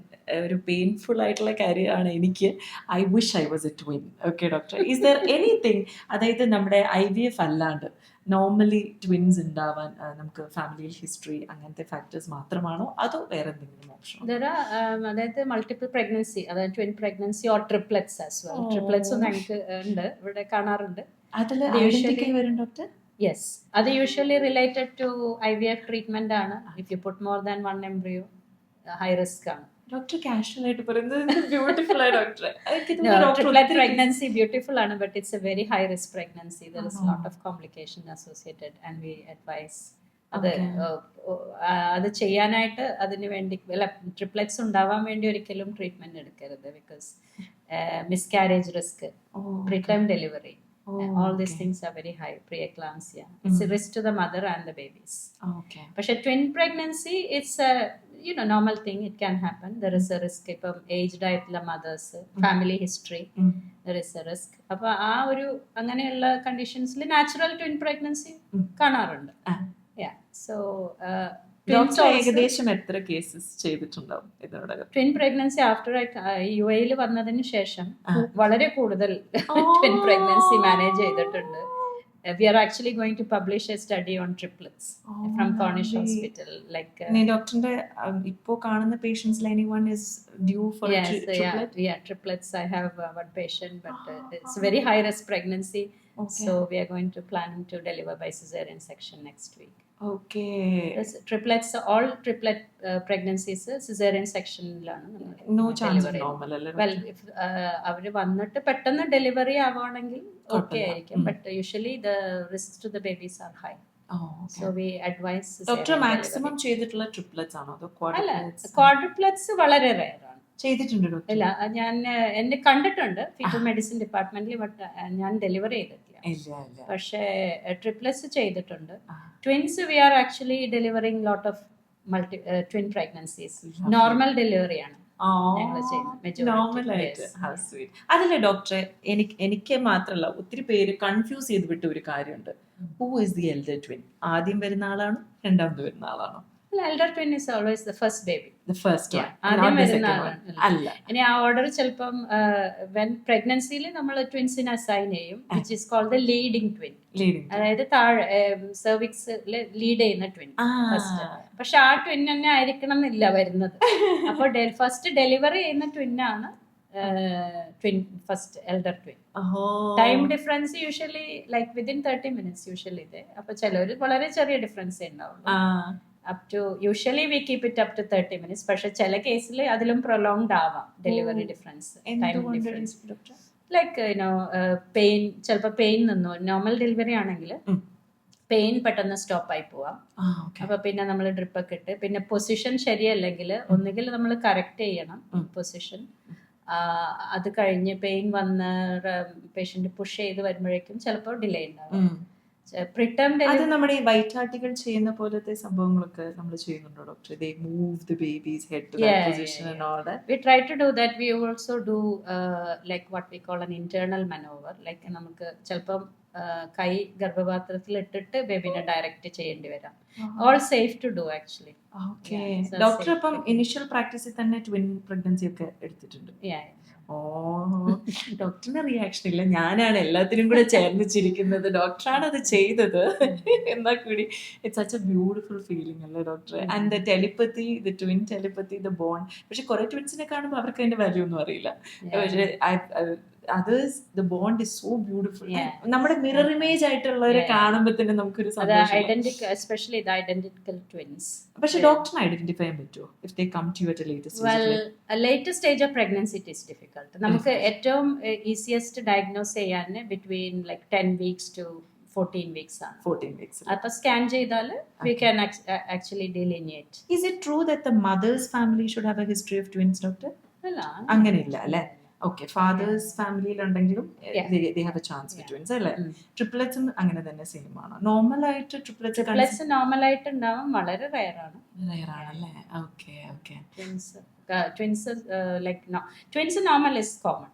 ഒരു പെയിൻഫുൾ ആയിട്ടുള്ള കാര്യമാണ് എനിക്ക്. I wish I was a twin. Okay doctor, is there anything, അതായത് നമ്മുടെ IVF അല്ലാണ്ട് നോർമലി ട്വിൻസ് ഉണ്ടാവാൻ നമുക്ക് ഫാമിലിയിൽ ഹിസ്റ്ററി അങ്ങനത്തെ ഫാക്ടേഴ്സ് മാത്രമാണോ, അതോ വേറെ എന്തെങ്കിലും ഓപ്ഷൻ? അതായത് മൾട്ടിപ്പിൾ പ്രഗ്നൻസി, അതായത് twin pregnancy or triplets as well. Triplets ഞങ്ങൾക്ക് ഉണ്ട്, ഇവിടെ കാണാറുണ്ട്. അതിൽ വരും ഡോക്ടർ? യെസ്, അത് usually related to IVF treatment ആണ്. If you put more than one embryo, high risk ആണ്. ഡോക്ടർ കാഷ്വൽ ആയിട്ട് പറയുന്നത് ബ്യൂട്ടിഫുൾ ആണ് ഡോക്ടർ. ട്രിപ്ലെറ്റ് പ്രഗ്നൻസി ബ്യൂട്ടിഫുൾ ആണ്, but it's a very high risk pregnancy. There is lot of complication associated and we advise അത് ചെയ്യാനായിട്ട്. അതിന് വേണ്ടി ട്രിപ്ലെറ്റ്സ് ഉണ്ടാവാൻ വേണ്ടി ഒരിക്കലും ട്രീറ്റ്മെന്റ് എടുക്കരുത്. Because miscarriage risk, preterm delivery, all these things are very high. Preeclampsia, it's a risk to the mother and the babies. Okay. പക്ഷെ twin pregnancy it's a normal thing, it can happen. There is a risk. ഇപ്പം ഏജ്ഡ് ആയിട്ടുള്ള mothers, family history, there is a risk. അപ്പൊ ആ ഒരു അങ്ങനെയുള്ള കണ്ടീഷൻസിൽ നാച്ചുറൽ ട്വിൻ പ്രഗ്നൻസി കാണാറുണ്ട്. So ഏകദേശം എത്ര കേസസ് ചെയ്തിട്ടുണ്ടാവും ഇതിനോടകം? ട്വിൻ പ്രഗ്നൻസി ആഫ്റ്റർ UAE വന്നതിന് ശേഷം വളരെ കൂടുതൽ ട്വിൻ പ്രഗ്നൻസി മാനേജ് ചെയ്തിട്ടുണ്ട്. We are actually going to publish a study on triplets from Cornish Hospital. Like ഡോക്ടറിന്റെ ഇപ്പോ കാണുന്ന പേഷ്യൻസിൽ anyone is due for triplet? Yeah, triplets. I have one patient, but it's a very high risk pregnancy. So we are going to planning to deliver by cesarean section next week. Okay. Triplets, all triplet pregnancies cesarean sectionലാണ്. No chance of normal അല്ലേ? Well, if അവര് വന്നിട്ട് പെട്ടെന്ന് ഡെലിവറി ആവുകയാണെങ്കിൽ ഓക്കെ ആയിരിക്കും, but usually the risks to the babies are high. So we advise doctor maximum ചെയ്തിട്ടുള്ള ട്രിപ്ലെറ്റ്സ് ആണോ അതോ ക്വാഡ്രുപ്ലെറ്റ്സ്? ക്വാഡ്രുപ്ലെറ്റ്സ് വളരെ റെയർ ആണ്. ചെയ്തിട്ടുണ്ട് ഡോക്ടർ? ഇല്ല, ഞാൻ എന്നെ കണ്ടിട്ടുണ്ട് ഫീറ്റൽ മെഡിസിൻ ഡിപ്പാർട്ട്മെന്റിൽ, ബട്ട് ഞാൻ ഡെലിവറി ചെയ്തിട്ടില്ല. പക്ഷേ ട്രിപ്ലെറ്റ്സ് ചെയ്തിട്ടുണ്ട്. Twins we are actually delivering lot of twin pregnancies. Normal delivery ആണ് അതല്ലേ ഡോക്ടറെ? എനിക്ക് മാത്രല്ല ഒത്തിരി പേര് കൺഫ്യൂസ് ചെയ്ത് വിട്ട ഒരു കാര്യമുണ്ട്. Who is the elder twin? ആദ്യം വരുന്ന ആളാണോ രണ്ടാമത് വരുന്ന ആളാണോ? Elder twin is always the first baby. The first one. ആദ്യം വരുന്ന അല്ല. ഇനി ആ ഓർഡർ ചിലപ്പം when pregnancy-ൽ നമ്മൾ ട്വിൻസിനെ അസൈൻ ചെയ്യും, which is called the leading twin. അതായത് താഴെ സെർവിക്സിൽ ലീഡ് ചെയ്യുന്ന ട്വിൻ ഫസ്റ്റ്. പക്ഷെ ആ ട്വിൻ തന്നെ ആയിരിക്കണം എന്നില്ല വരുന്നത്. അപ്പോൾ ഫസ്റ്റ് ഡെലിവറി ചെയ്യുന്ന ട്വിൻ ആണ് twin first elder twin. Oh. Time difference usually like within 30 minutes usually ഇത്. അപ്പൊ ചിലവർ വളരെ ചെറിയ ഡിഫറൻസ് ഉണ്ടാവും. Up to usually we keep it up to 30 minutes. പക്ഷെ ചില കേസിൽ അതിലും പ്രൊലോങ്ഡ് ആവാം delivery difference, time difference. Like pain, ചിലപ്പോൾ പെയിൻ നിന്നു. നോർമൽ ഡെലിവറി ആണെങ്കിൽ പെയിൻ പെട്ടെന്ന് സ്റ്റോപ്പ് ആയി പോവാം. അപ്പൊ പിന്നെ നമ്മൾ ഡ്രിപ്പ് ഒക്കെ ഇട്ട്, പിന്നെ പൊസിഷൻ ശരിയല്ലെങ്കിൽ ഒന്നുകിൽ നമ്മൾ കറക്റ്റ് ചെയ്യണം പൊസിഷൻ. അത് കഴിഞ്ഞ് പെയിൻ വന്ന് പേഷ്യന്റ് പുഷ് ചെയ്ത് വരുമ്പോഴേക്കും ചിലപ്പോൾ ഡിലേ ഉണ്ടാവും. പ്രിട്ടേം അത് നമ്മുടെ ഈ വൈറ്റാട്ടികൾ ചെയ്യുന്ന പോലത്തെ സംഭവങ്ങളൊക്കെ നമ്മൾ ചെയ്യുന്നുണ്ടോ doctor? They move the baby's head to that position and all that. We try to do that. We also do like what we call an internal maneuver. Like നമുക്ക് ചിലപ്പം കൈ ഗർഭപാത്രത്തിൽ ഇട്ടിട്ട് ബേബിനെ ഡയറക്റ്റ് ചെയ്യേണ്ടി വരാം. All safe to do actually. Okay. Doctor അപ്പം ഇനിഷ്യൽ പ്രാക്ടീസിൽ തന്നെ ട്വിൻ പ്രഗ്നൻസി ഒക്കെ എടുത്തിട്ടുണ്ട്? ഡോക്ടറിന് റിയാക്ഷൻ ഇല്ല, ഞാനാണ് എല്ലാത്തിനും കൂടെ ചേർന്ന് ചിരിക്കുന്നത്. ഡോക്ടറാണ് അത് ചെയ്തത് എന്നാ കൂടി it's such a beautiful feeling അല്ലേ doctor? And the telepathy, the twin telepathy, the bond. പക്ഷെ കുറെ ട്വിൻസിനെ കാണുമ്പോൾ അവർക്ക് അതിന്റെ വാല്യൂ ഒന്നും അറിയില്ല. പക്ഷേ others, the bond is so beautiful. നമ്മുടെ മിറർ ഇമേജ് ആയിട്ടുള്ളവരെ കാണുമ്പോൾ തന്നെ നമുക്കൊരു സന്തോഷം. Especially the identical twins. പക്ഷെ ഡോക്ടറിനെ ഐഡന്റിഫൈ ചെയ്യാൻ പറ്റുമോ if they come to you at a later stage? Well, a later stage of pregnancy it is difficult. നമുക്ക് ഏറ്റവും ഈസിയസ്റ്റ് ഡയഗ്നോസ് ചെയ്യാൻ between like 10 weeks to 14 weeks ആണ്. 14 weeks. അപ്പൊ സ്കാൻ ചെയ്താൽ we can actually delineate. Is it true that the mother's family should have a history of twins, doctor? അല്ല, അങ്ങനെയില്ല അല്ലേ? ഓക്കെ, ഫാദേഴ്സ് ഫാമിലിയിലുണ്ടെങ്കിലും they have a chance for twins അല്ലേ? ട്രിപ്ലറ്റ്സും അങ്ങനെ തന്നെ സെയിം ആണ്? നോർമൽ ആയിട്ട് ട്രിപ്ലറ്റ്സ് നോർമൽ ആയിട്ട് ഉണ്ടാവും, വളരെ റെയർ ആണ്. റെയർ ആണല്ലേ? Okay okay. Twins normal is common.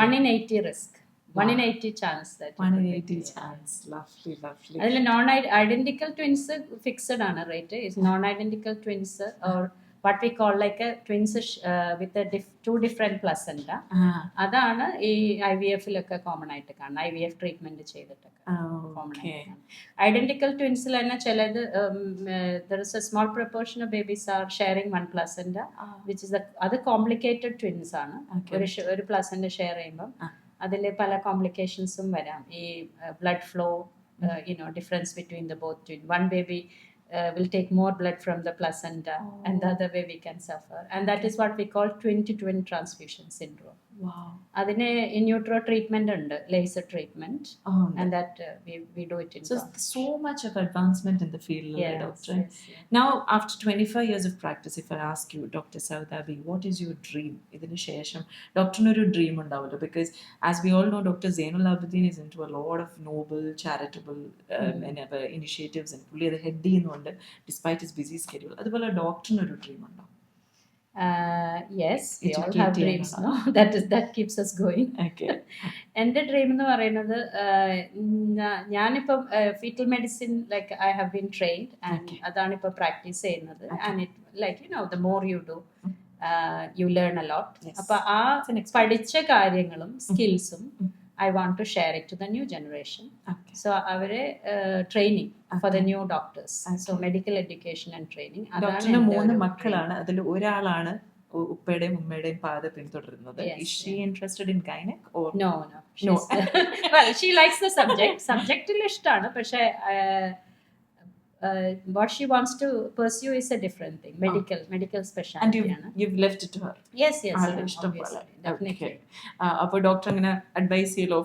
1 in 80 risk. 1 in 80 chance that 1 in 80 chance. Lovely. അതിൽ നോൺ ഐഡന്റിക്കൽ ട്വിൻസ് ഫിക്സഡ് ആണ് rate. Is known identical twins or what we call like a twins with a two different placenta. അതാണ് ഈ IVF-ലൊക്കെ കോമൺ ആയിട്ട് കാണുന്നത്. IVF ട്രീറ്റ്മെന്റ് ചെയ്തിട്ടൊക്കെ കോമൺ ആയിട്ട്. ഐഡന്റിക്കൽ ട്വിൻസിൽ തന്നെ ചിലത് there is a small proportion of babies are sharing one placenta, which is അത് കോംപ്ലിക്കേറ്റഡ് ട്വിൻസ് ആണ്. ഒരു പ്ലസന്റ് ഷെയർ ചെയ്യുമ്പോൾ അതിൽ പല കോംപ്ലിക്കേഷൻസും വരാം. ഈ blood flow, difference between the both twin. One baby will take more blood from the placenta, and the other way we can suffer, and that is what we call twin to twin transfusion syndrome. Wow. Adine in utero treatment and laser treatment, and that we do it in so much of advancement in the field, doctor. Yes. Now after 25 years of practice, if I ask you, Dr. Saudhabi, what is your dream? Idinu shesham doctor oru dream undavalo, because as we all know, Dr. Zainul Abidin is into a lot of noble charitable initiatives, and pulli adu head cheyyunnunde despite his busy schedule. Adupole doctor oru dream undavalo? Yes, we all have dreams, no? That keeps us going. Okay. എൻ്റെ ഡ്രീം എന്ന് പറയുന്നത്, ഞാനിപ്പം fetal medicine like I have been trained, and അതാണ് ഇപ്പോൾ പ്രാക്ടീസ് ചെയ്യുന്നത്. And it like the more you do you learn a lot. അപ്പൊ ആ പഠിച്ച കാര്യങ്ങളും സ്കിൽസും I want to share it to the new generation. Okay. So avare training for the new doctors. Okay. So medical education and training. ഡോക്ടറിന് 3 മക്കളാണ്. അതിൽ ഒരാളാണ് ഉപ്പയുടെയും ഉമ്മയുടെയും പാത പിന്തുടരുന്നത്. Is she interested in gynec or no? Well, she likes the subjectil ഇഷ്ടമാണ്, പക്ഷേ what she wants to pursue is a different thing. Medical specialty. And you've left it to her? Yes, definitely. അപ്പോൾ ഡോക്ടർ അങ്ങനെ അഡ്വൈസ് ചെയ്യലോ,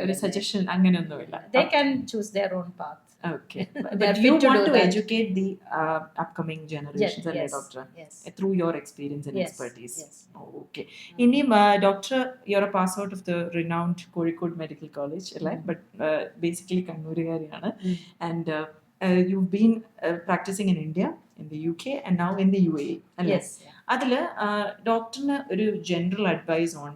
ഒരു സജഷൻ അങ്ങനെയൊന്നുമില്ല? They can choose their own path. Okay. But you want to educate the upcoming generations, അല്ലേ doctor? Through your experience and expertise. Okay. ഇനി doctor, you're a pass out of the renowned Kozhikode Medical College, അല്ലേ? But basically കണ്ണൂരുകാരിയാണ്. And you've been practicing in India, in the UK, and now in the UAE. Yes. അതിൽ ഡോക്ടറിന് ഒരു ജനറൽ അഡ്വൈസ് ഓൺ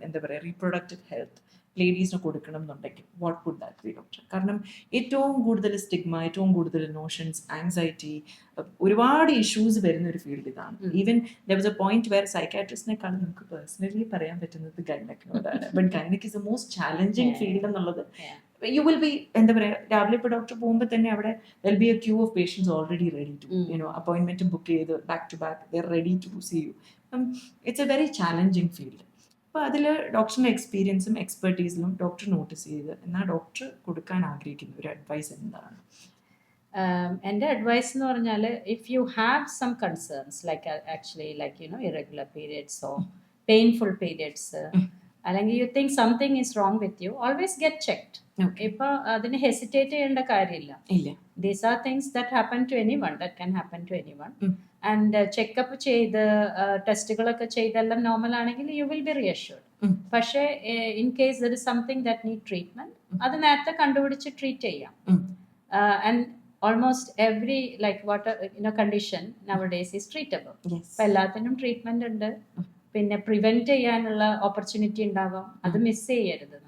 എന്താ പറയുക റീപ്രൊഡക്റ്റീവ് ഹെൽത്ത് ലേഡീസിന് കൊടുക്കണം എന്നുണ്ടെങ്കിൽ what would that be doctor? കാരണം ഏറ്റവും കൂടുതൽ സ്റ്റിഗ്മ, ഏറ്റവും കൂടുതൽ നോഷൻസ്, ആങ്സൈറ്റി, ഒരുപാട് ഇഷ്യൂസ് വരുന്ന ഒരു ഫീൽഡ് ഇതാണ്. Even there was a point where സൈക്കാട്രിസ്റ്റിനെക്കാളും നമുക്ക് പേഴ്സണലി പറയാൻ പറ്റുന്നത് ഗൈനക്കിനോടാണ്. But gynaec is the most challenging field എന്നുള്ളത് you will be, എന്താ പറയുക, രാവിലെ ഇപ്പോൾ ഡോക്ടർ പോകുമ്പോൾ തന്നെ അവിടെ there will be a queue of patients already ready to, appointment book ചെയ്ത് back to back, they're ready to see you. It's a very challenging field. അപ്പോൾ അതിൽ ഡോക്ടറിൻ്റെ എക്സ്പീരിയൻസും എക്സ്പെർട്ടീസിലും ഡോക്ടർ നോട്ടീസ് ചെയ്ത് എന്നാൽ ഡോക്ടർ കൊടുക്കാൻ ആഗ്രഹിക്കുന്ന ഒരു അഡ്വൈസ് എന്താണ്? എൻ്റെ അഡ്വൈസ് എന്ന് പറഞ്ഞാൽ, if you have some concerns like actually like irregular periods or painful periods, അല്ലെങ്കിൽ you think something is wrong with you, always get checked. ഇപ്പോൾ അതിന് ഹെസിറ്റേറ്റ് ചെയ്യേണ്ട കാര്യമില്ല. These are things that happen to anyone, that can happen to anyone. And checkup ചെയ്ത് ടെസ്റ്റുകളൊക്കെ ചെയ്തെല്ലാം നോർമൽ ആണെങ്കിൽ യു വിൽ ബി റിയഷ്യൂർഡ്. പക്ഷേ in case there is something that need treatment, അത് നേരത്തെ കണ്ടുപിടിച്ച് ട്രീറ്റ് ചെയ്യാം. And almost every like what condition nowadays is treatable. അപ്പൊ എല്ലാത്തിനും ട്രീറ്റ്മെന്റ് ഉണ്ട്. പിന്നെ പ്രിവെന്റ് ചെയ്യാനുള്ള ഓപ്പർച്യൂണിറ്റി ഉണ്ടാവാം, അത് മിസ് ചെയ്യരുത് നമ്മൾ.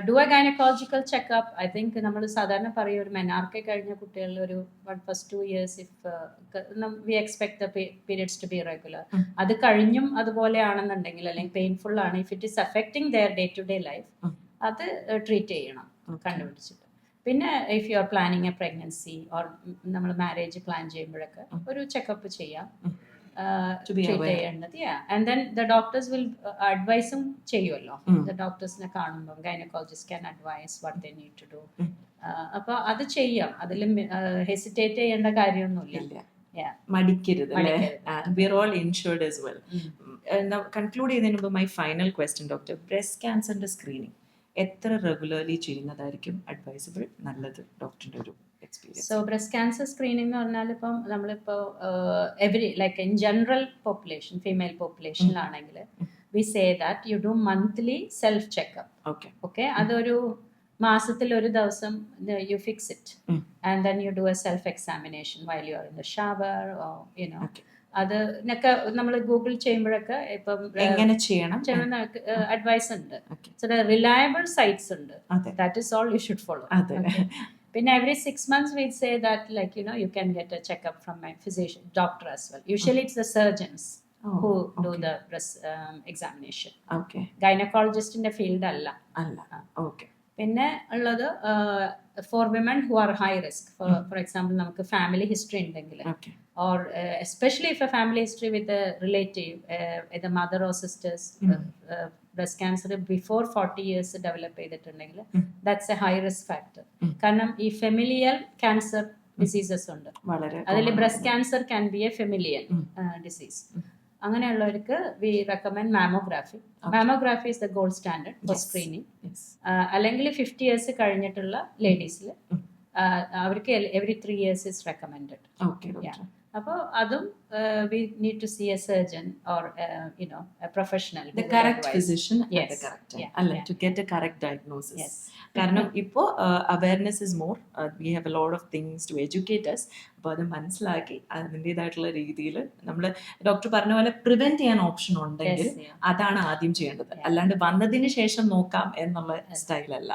Do a gynaecological checkup. I think നമ്മൾ സാധാരണ പറയും ഒരു മെനാർക്കെ കഴിഞ്ഞ കുട്ടികളിൽ ഒരു first 2 years if we expect the periods to be regular. അത് കഴിഞ്ഞും അതുപോലെ ആണെന്നുണ്ടെങ്കിൽ, അല്ലെങ്കിൽ പെയിൻഫുൾ ആണ്, if it is affecting their day to day life, അത് ട്രീറ്റ് ചെയ്യണം കണ്ടുപിടിച്ചിട്ട്. പിന്നെ if you are planning a pregnancy or നമ്മൾ മാരേജ് പ്ലാൻ ചെയ്യുമ്പോഴൊക്കെ ഒരു ചെക്കപ്പ് ചെയ്യാം, ട്രീറ്റ് ചെയ്യേണ്ടത്. And then the doctors will അഡ്വൈസും ചെയ്യുമല്ലോ. ദ ഡോക്ടേഴ്സിനെ കാണുമ്പോൾ gynaecologist can advise what they need to do. അപ്പൊ അത് ചെയ്യാം, അതിൽ ഹെസിറ്റേറ്റ് ചെയ്യേണ്ട കാര്യമൊന്നുമില്ല. മടിക്കരുത്. We are all insured as well. Conclude ചെയ്യുന്നതിന് മുമ്പ് my final question doctor, breast ക്യാൻസറിന്റെ സ്ക്രീനിങ് എത്ര റെഗുലർലി ചെയ്യുന്നതായിരിക്കും അഡ്വൈസബിൾ, നല്ലത് ഡോക്ടറിന്റെ ഒരു experience? So breast cancer screening എന്ന് പറഞ്ഞാൽ ഇപ്പം നമ്മളിപ്പോൾ every like in general population, female പോപ്പുലേഷനിലാണെങ്കിൽ we say that you do monthly self checkup. Okay, അതൊരു മാസത്തിൽ ഒരു ദിവസം you fix it and then you do a self examination while you are in the shower or you know. അതിനൊക്കെ നമ്മൾ ഗൂഗിൾ ചെയ്യുമ്പോഴൊക്കെ ഇപ്പം എങ്ങനെ ചെയ്യണം അഡ്വൈസ് ഉണ്ട്. സോ റിലയബിൾ സൈറ്റ്സ് ഉണ്ട്. That is all you should follow. പിന്നെ every 6 months we say that like you can get a checkup from a physician, doctor as well. Usually it's the surgeons who do the breast examination. Gynecologist in the field alla. പിന്നെ ഉള്ളത് for women who are high risk, for example നമുക്ക് ഫാമിലി ഹിസ്റ്ററി ഉണ്ടെങ്കിൽ, or especially if a family history with a relative, a mother or sisters breast cancer before 40 years develop ചെയ്തിട്ടുണ്ടെങ്കിൽ that's a high risk factor. കാരണം ഈ ഫെമിലിയൽ ക്യാൻസർ ഡിസീസസ് ഉണ്ട്, അതിൽ breast cancer can be a familial disease. അങ്ങനെയുള്ളവർക്ക് we recommend mammography. Mammography is the gold standard for screening. അല്ലെങ്കിൽ 50 years കഴിഞ്ഞിട്ടുള്ള ലേഡീസിൽ അവർക്ക് എവറി 3 years ഇസ് റെക്കമെൻഡഡ്. അപ്പോൾ അതും we need to see a surgeon or a professional, the correct physician at the correct time, to get a correct diagnosis. കാരണം ഇപ്പോൾ awareness is more, we have a lot of things to educate us. അപ്പോൾ അത് മനസ്സിലാക്കി അതിൻ്റെതായിട്ടുള്ള രീതിയിൽ നമ്മൾ ഡോക്ടർ പറഞ്ഞ പോലെ പ്രിവെന്റ് ചെയ്യാൻ ഓപ്ഷൻ ഉണ്ടെങ്കിൽ അതാണ് ആദ്യം ചെയ്യേണ്ടത്, അല്ലാണ്ട് വന്നതിന് ശേഷം നോക്കാം എന്നുള്ള സ്റ്റൈലല്ല.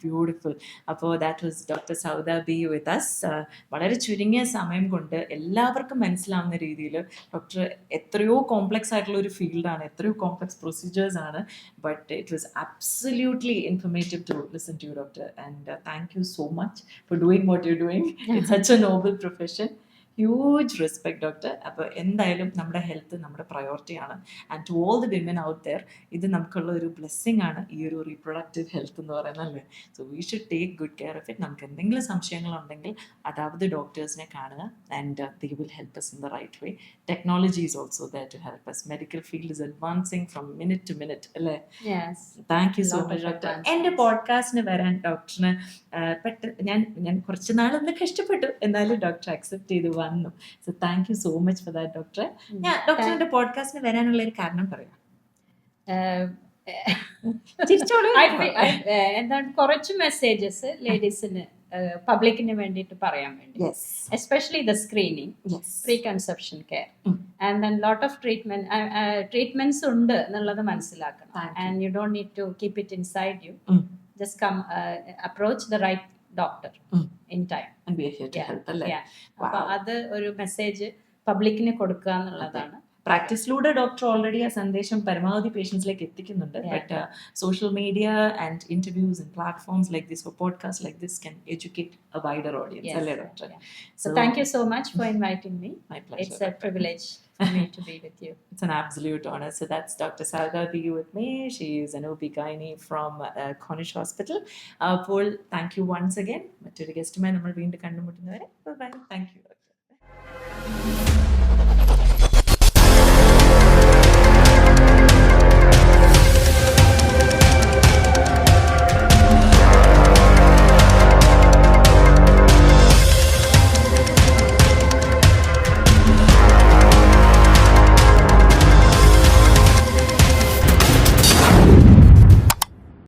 ബ്യൂട്ടിഫുൾ. അപ്പോൾ that was doctor Sauda B with us. വളരെ ചുരുങ്ങിയ സമയം കൊണ്ട് എല്ലാവർക്കും മനസ്സിലാവുന്ന രീതിയിൽ ഡോക്ടർ എത്രയോ കോംപ്ലക്സ് ആയിട്ടുള്ള ഒരു ഫീൽഡാണ്, എത്രയോ കോംപ്ലക്സ് പ്രൊസീജിയേഴ്സ് ആണ്, but it was absolutely informative to listen to you doctor. And thank you so much for doing what you doing. It's such a noble profession. Huge respect doctor. അപ്പോൾ എന്തായാലും നമ്മുടെ ഹെൽത്ത് നമ്മുടെ പ്രയോറിറ്റിയാണ്. And to all the women out there, ഇത് നമുക്കുള്ള ഒരു ബ്ലെസ്സിങ് ആണ് ഈ ഒരു റീപ്രൊഡക്റ്റീവ് ഹെൽത്ത് എന്ന് പറയുന്നതല്ലേ. So we should take good care of it. നമുക്ക് എന്തെങ്കിലും സംശയങ്ങളുണ്ടെങ്കിൽ അതായത് ഡോക്ടേഴ്സിനെ കാണുക, and they will help us in the right way. Technology is also there to help us. Medical field is advancing from minute to minute, അല്ലേ? Thank you so much doctor. എൻ്റെ പോഡ്കാസ്റ്റിന് വരാൻ ഡോക്ടറിന് ഞാൻ കുറച്ച് നാളൊന്ന് കഷ്ടപ്പെട്ടു, എന്നാലും ഡോക്ടർ അക്സെപ്റ്റ് ചെയ്തു വന്നു. So thank you so much for that doctor. ഞാൻ ഡോക്ടറിന്റെ പോഡ്കാസ്റ്റിന് വരാനുള്ള ഒരു കാരണം പറയാം. എന്താണ് കുറച്ച് മെസ്സേജസ് ലേഡീസിന് പബ്ലിക്കിന് വേണ്ടിയിട്ട് പറയാൻ വേണ്ടി, especially the screening, preconception care, and then lot of treatments ഉണ്ട് എന്നുള്ളത് മനസ്സിലാക്കണം. And you don't need to keep it inside you, just come approach the right doctor in time. അപ്പൊ അത് ഒരു മെസ്സേജ് പബ്ലിക്കിന് കൊടുക്കുക എന്നുള്ളതാണ്. പ്രാക്ടീസിലൂടെ ഡോക്ടർ ഓൾറെഡി ആ സന്ദേശം പരമാവധി പേഷ്യൻസിലേക്ക് എത്തിക്കുന്നുണ്ട്. But social media and interviews and platforms like this, podcast like this can educate a wider audience. അല്ലേ doctor? So thank you so much for inviting me. My pleasure. It's a privilege for me to be with you. It's an absolute honor. So that's Dr. Sarada Digi with me. She is an OB-GYN from Cornish Hospital. Paul, thank you once again. മറ്റൊരു ഗസ്റ്റുമായി നമ്മൾ വീണ്ടും കണ്ടുമുട്ടുന്നവരെ ബൈ. Thank you.